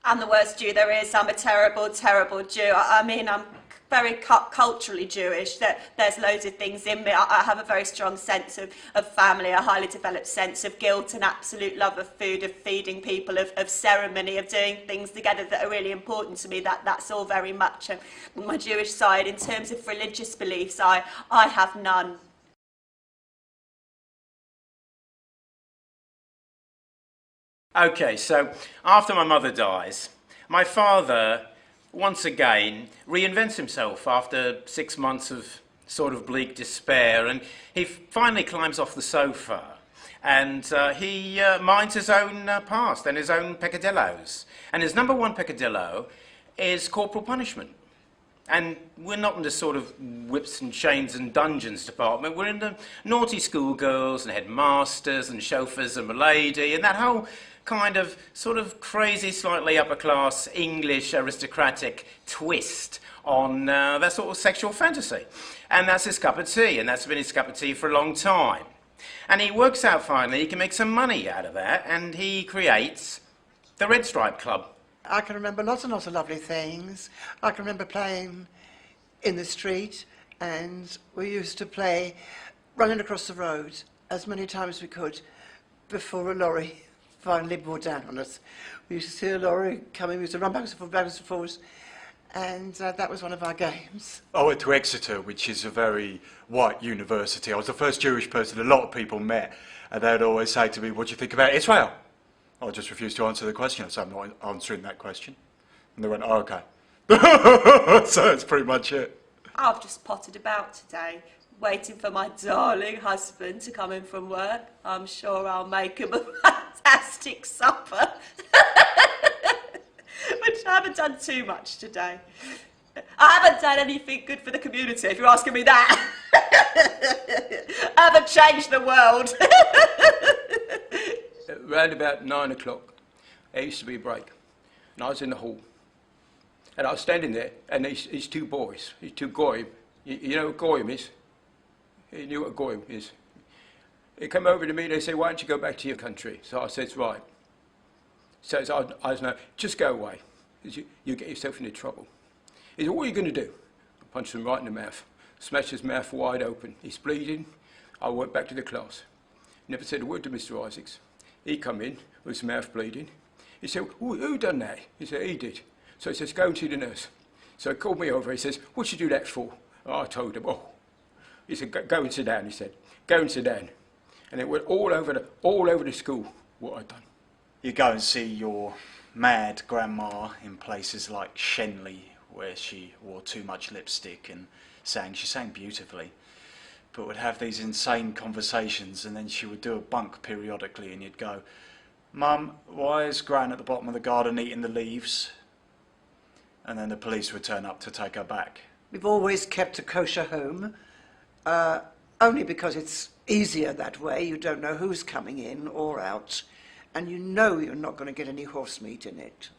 I'm the worst Jew there is. I'm a terrible, terrible Jew. I mean, I'm very culturally Jewish. There's loads of things in me. I have a very strong sense of family, a highly developed sense of guilt, an absolute love of food, of feeding people, of ceremony, of doing things together that are really important to me. That's all very much my Jewish side. In terms of religious beliefs, I have none. Okay, so after my mother dies, my father once again reinvents himself after 6 months of sort of bleak despair, and he finally climbs off the sofa and he minds his own past and his own peccadillos. And his number one peccadillo is corporal punishment. And we're not in the sort of whips and chains and dungeons department. We're in the naughty schoolgirls and headmasters and chauffeurs and milady and that whole kind of sort of crazy, slightly upper class English aristocratic twist on that sort of sexual fantasy. And that's his cup of tea, and that's been his cup of tea for a long time. And he works out finally he can make some money out of that, and he creates the Red Stripe Club. I can remember lots and lots of lovely things. I can remember playing in the street, and we used to play running across the road as many times as we could before a lorry finally bore down on us. We used to see a lorry coming, we used to run backwards and forwards, and that was one of our games. I went to Exeter, which is a very white university. I was the first Jewish person a lot of people met, and they'd always say to me, "What do you think about Israel?" I just refused to answer the question. I said, "I'm not answering that question." And they went, "Oh, okay." So that's pretty much it. I've just potted about today, waiting for my darling husband to come in from work. I'm sure I'll make him a fantastic supper. Which I haven't done too much today. I haven't done anything good for the community, if you're asking me that. I haven't changed the world. Around about 9 o'clock, there used to be a break, and I was in the hall. And I was standing there, and these two boys, these two goyim, you know what goyim is? You knew what goyim is. They came over to me, they said, "Why don't you go back to your country?" So I said, "Right." So I was no, "Just go away. You get yourself into trouble." He said, "What are you going to do?" I punched him right in the mouth, smashed his mouth wide open. He's bleeding. I went back to the class. Never said a word to Mr. Isaacs. He come in with his mouth bleeding. He said, "Who done that?" He said, "He did." So he says, "Go and see the nurse." So he called me over. He says, "What'd you do that for?" I told him, "Oh." He said, "Go and sit down." He said, "Go and sit down." And it went all over the school what I'd done. You go and see your mad grandma in places like Shenley, where she wore too much lipstick and she sang beautifully, but would have these insane conversations, and then she would do a bunk periodically, and you'd go, "Mum, why is Gran at the bottom of the garden eating the leaves?" And then the police would turn up to take her back. We've always kept a kosher home, only because it's easier that way. You don't know who's coming in or out, and you know you're not going to get any horse meat in it.